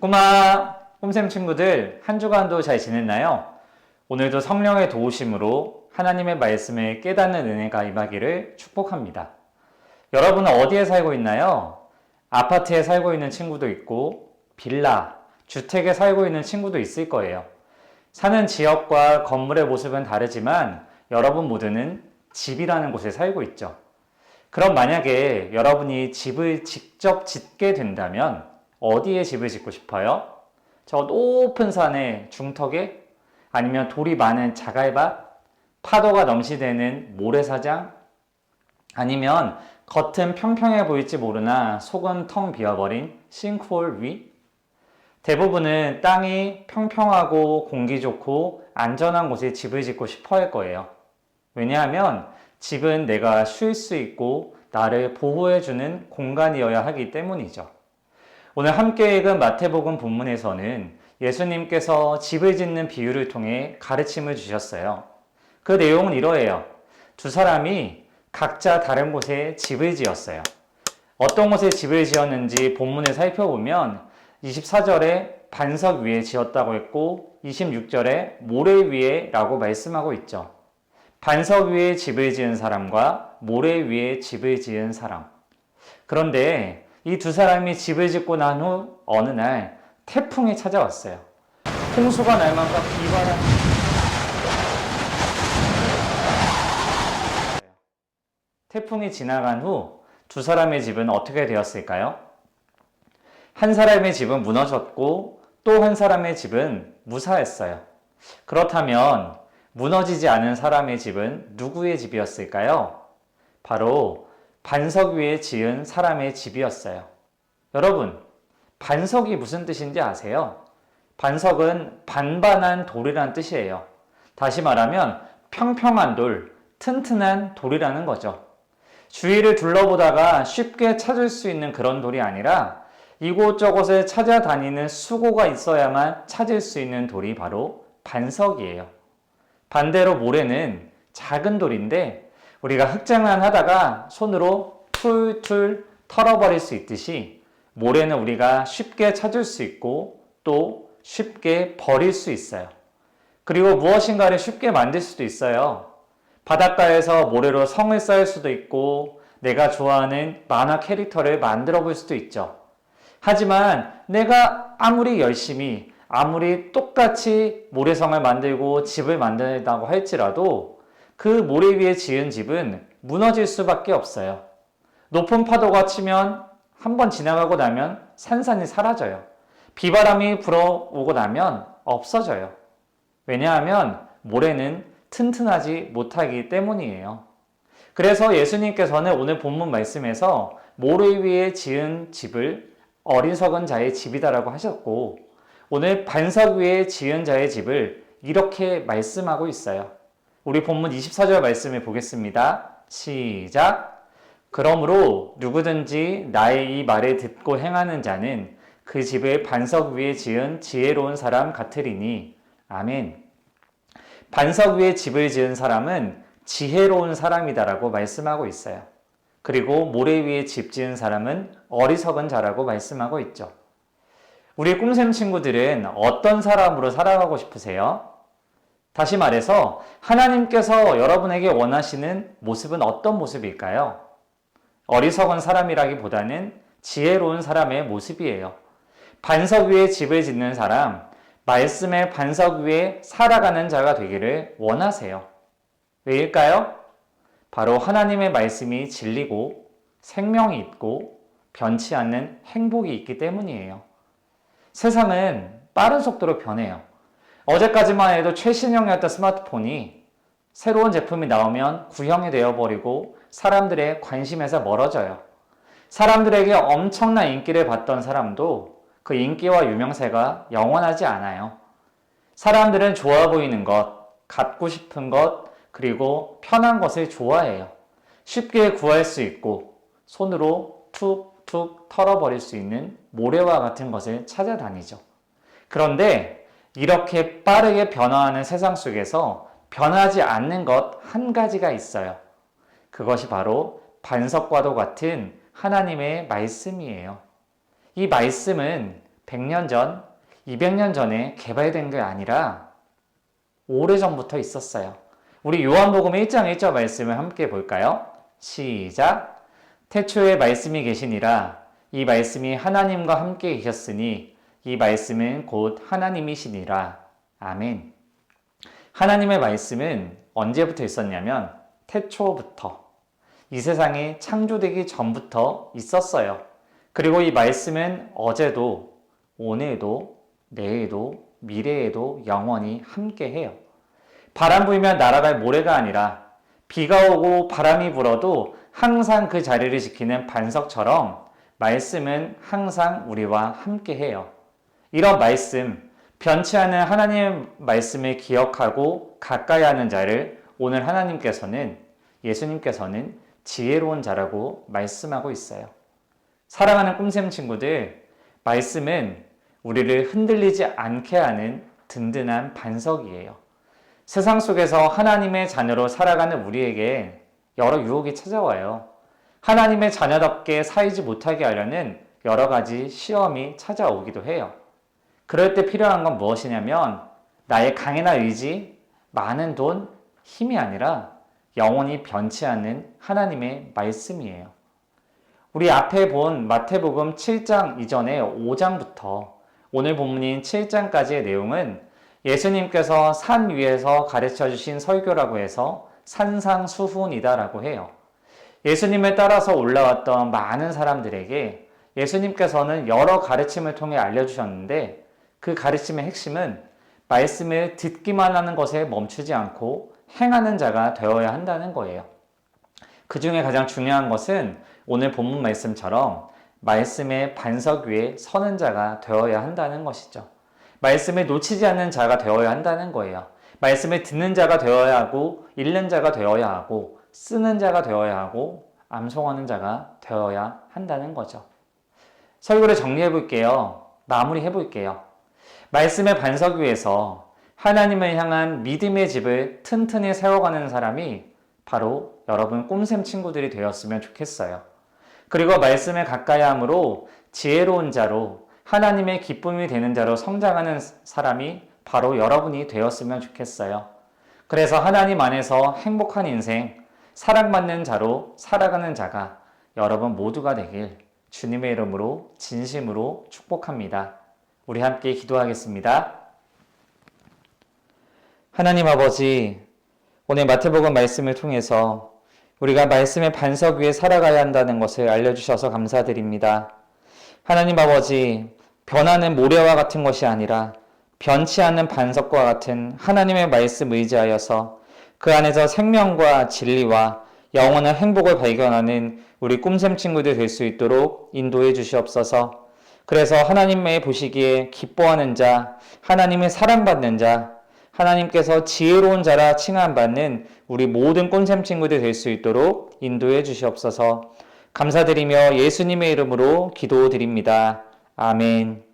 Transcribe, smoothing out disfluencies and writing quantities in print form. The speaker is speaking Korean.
꿈샘 친구들, 한 주간도 잘 지냈나요? 오늘도 성령의 도우심으로 하나님의 말씀을 깨닫는 은혜가 임하기를 축복합니다. 여러분은 어디에 살고 있나요? 아파트에 살고 있는 친구도 있고, 빌라, 주택에 살고 있는 친구도 있을 거예요. 사는 지역과 건물의 모습은 다르지만 여러분 모두는 집이라는 곳에 살고 있죠. 그럼 만약에 여러분이 집을 직접 짓게 된다면 어디에 집을 짓고 싶어요? 저 높은 산에 중턱에? 아니면 돌이 많은 자갈밭? 파도가 넘치대는 모래사장? 아니면 겉은 평평해 보일지 모르나 속은 텅 비어버린 싱크홀 위? 대부분은 땅이 평평하고 공기 좋고 안전한 곳에 집을 짓고 싶어 할 거예요. 왜냐하면 집은 내가 쉴 수 있고 나를 보호해주는 공간이어야 하기 때문이죠. 오늘 함께 읽은 마태복음 본문에서는 예수님께서 집을 짓는 비유를 통해 가르침을 주셨어요. 그 내용은 이러해요. 두 사람이 각자 다른 곳에 집을 지었어요. 어떤 곳에 집을 지었는지 본문을 살펴보면 24절에 반석 위에 지었다고 했고 26절에 모래 위에 라고 말씀하고 있죠. 반석 위에 집을 지은 사람과 모래 위에 집을 지은 사람. 그런데 이 두 사람이 집을 짓고 난 후 어느 날 태풍이 찾아왔어요. 홍수가 날 만큼 비바람이 태풍이 지나간 후 두 사람의 집은 어떻게 되었을까요? 한 사람의 집은 무너졌고 또 한 사람의 집은 무사했어요. 그렇다면 무너지지 않은 사람의 집은 누구의 집이었을까요? 바로 반석 위에 지은 사람의 집이었어요. 여러분, 반석이 무슨 뜻인지 아세요? 반석은 반반한 돌이란 뜻이에요. 다시 말하면 평평한 돌, 튼튼한 돌이라는 거죠. 주위를 둘러보다가 쉽게 찾을 수 있는 그런 돌이 아니라 이곳저곳을 찾아다니는 수고가 있어야만 찾을 수 있는 돌이 바로 반석이에요. 반대로 모래는 작은 돌인데 우리가 흙장난 하다가 손으로 툴툴 털어버릴 수 있듯이 모래는 우리가 쉽게 찾을 수 있고 또 쉽게 버릴 수 있어요. 그리고 무엇인가를 쉽게 만들 수도 있어요. 바닷가에서 모래로 성을 쌓을 수도 있고 내가 좋아하는 만화 캐릭터를 만들어 볼 수도 있죠. 하지만 내가 아무리 열심히 아무리 똑같이 모래성을 만들고 집을 만든다고 할지라도 그 모래 위에 지은 집은 무너질 수밖에 없어요. 높은 파도가 치면 한번 지나가고 나면 산산이 사라져요. 비바람이 불어오고 나면 없어져요. 왜냐하면 모래는 튼튼하지 못하기 때문이에요. 그래서 예수님께서는 오늘 본문 말씀에서 모래 위에 지은 집을 어리석은 자의 집이다라고 하셨고 오늘 반석 위에 지은 자의 집을 이렇게 말씀하고 있어요. 우리 본문 24절 말씀을 보겠습니다. 시작! 그러므로 누구든지 나의 이 말을 듣고 행하는 자는 그 집을 반석 위에 지은 지혜로운 사람 같으리니 아멘. 반석 위에 집을 지은 사람은 지혜로운 사람이다라고 말씀하고 있어요. 그리고 모래 위에 집 지은 사람은 어리석은 자라고 말씀하고 있죠. 우리 꿈샘 친구들은 어떤 사람으로 살아가고 싶으세요? 다시 말해서 하나님께서 여러분에게 원하시는 모습은 어떤 모습일까요? 어리석은 사람이라기보다는 지혜로운 사람의 모습이에요. 반석 위에 집을 짓는 사람, 말씀의 반석 위에 살아가는 자가 되기를 원하세요. 왜일까요? 바로 하나님의 말씀이 진리고 생명이 있고 변치 않는 행복이 있기 때문이에요. 세상은 빠른 속도로 변해요. 어제까지만 해도 최신형이었던 스마트폰이 새로운 제품이 나오면 구형이 되어버리고 사람들의 관심에서 멀어져요. 사람들에게 엄청난 인기를 받던 사람도 그 인기와 유명세가 영원하지 않아요. 사람들은 좋아 보이는 것, 갖고 싶은 것, 그리고 편한 것을 좋아해요. 쉽게 구할 수 있고 손으로 툭툭 털어버릴 수 있는 모래와 같은 것을 찾아다니죠. 그런데 이렇게 빠르게 변화하는 세상 속에서 변하지 않는 것 한 가지가 있어요. 그것이 바로 반석과도 같은 하나님의 말씀이에요. 이 말씀은 100년 전, 200년 전에 개발된 게 아니라 오래전부터 있었어요. 우리 요한복음 1장 1절 말씀을 함께 볼까요? 시작! 태초에 말씀이 계시니라. 이 말씀이 하나님과 함께 계셨으니 이 말씀은 곧 하나님이시니라. 아멘. 하나님의 말씀은 언제부터 있었냐면 태초부터, 이 세상이 창조되기 전부터 있었어요. 그리고 이 말씀은 어제도, 오늘도, 내일도, 미래에도 영원히 함께해요. 바람 불면 날아갈 모래가 아니라 비가 오고 바람이 불어도 항상 그 자리를 지키는 반석처럼 말씀은 항상 우리와 함께해요. 이런 말씀, 변치 않은 하나님의 말씀을 기억하고 가까이 하는 자를 오늘 예수님께서는 지혜로운 자라고 말씀하고 있어요. 사랑하는 꿈샘 친구들, 말씀은 우리를 흔들리지 않게 하는 든든한 반석이에요. 세상 속에서 하나님의 자녀로 살아가는 우리에게 여러 유혹이 찾아와요. 하나님의 자녀답게 살지 못하게 하려는 여러 가지 시험이 찾아오기도 해요. 그럴 때 필요한 건 무엇이냐면 나의 강인한 의지, 많은 돈, 힘이 아니라 영원히 변치 않는 하나님의 말씀이에요. 우리 앞에 본 마태복음 7장 이전에 5장부터 오늘 본문인 7장까지의 내용은 예수님께서 산 위에서 가르쳐 주신 설교라고 해서 산상수훈이다라고 해요. 예수님을 따라서 올라왔던 많은 사람들에게 예수님께서는 여러 가르침을 통해 알려주셨는데 그 가르침의 핵심은 말씀을 듣기만 하는 것에 멈추지 않고 행하는 자가 되어야 한다는 거예요. 그 중에 가장 중요한 것은 오늘 본문 말씀처럼 말씀의 반석 위에 서는 자가 되어야 한다는 것이죠. 말씀을 놓치지 않는 자가 되어야 한다는 거예요. 말씀을 듣는 자가 되어야 하고, 읽는 자가 되어야 하고, 쓰는 자가 되어야 하고, 암송하는 자가 되어야 한다는 거죠. 설교를 정리해 볼게요. 마무리해 볼게요. 말씀의 반석 위에서 하나님을 향한 믿음의 집을 튼튼히 세워가는 사람이 바로 여러분 꿈샘 친구들이 되었으면 좋겠어요. 그리고 말씀에 가까이 함으로 지혜로운 자로 하나님의 기쁨이 되는 자로 성장하는 사람이 바로 여러분이 되었으면 좋겠어요. 그래서 하나님 안에서 행복한 인생, 사랑받는 자로 살아가는 자가 여러분 모두가 되길 주님의 이름으로 진심으로 축복합니다. 우리 함께 기도하겠습니다. 하나님 아버지, 오늘 마태복음 말씀을 통해서 우리가 말씀의 반석 위에 살아가야 한다는 것을 알려주셔서 감사드립니다. 하나님 아버지, 변하는 모래와 같은 것이 아니라 변치 않는 반석과 같은 하나님의 말씀 의지하여서 그 안에서 생명과 진리와 영원한 행복을 발견하는 우리 꿈샘 친구들 될 수 있도록 인도해 주시옵소서. 그래서 하나님의 보시기에 기뻐하는 자, 하나님의 사랑받는 자, 하나님께서 지혜로운 자라 칭함받는 우리 모든 꿈샘 친구들 될 수 있도록 인도해 주시옵소서. 감사드리며 예수님의 이름으로 기도드립니다. 아멘.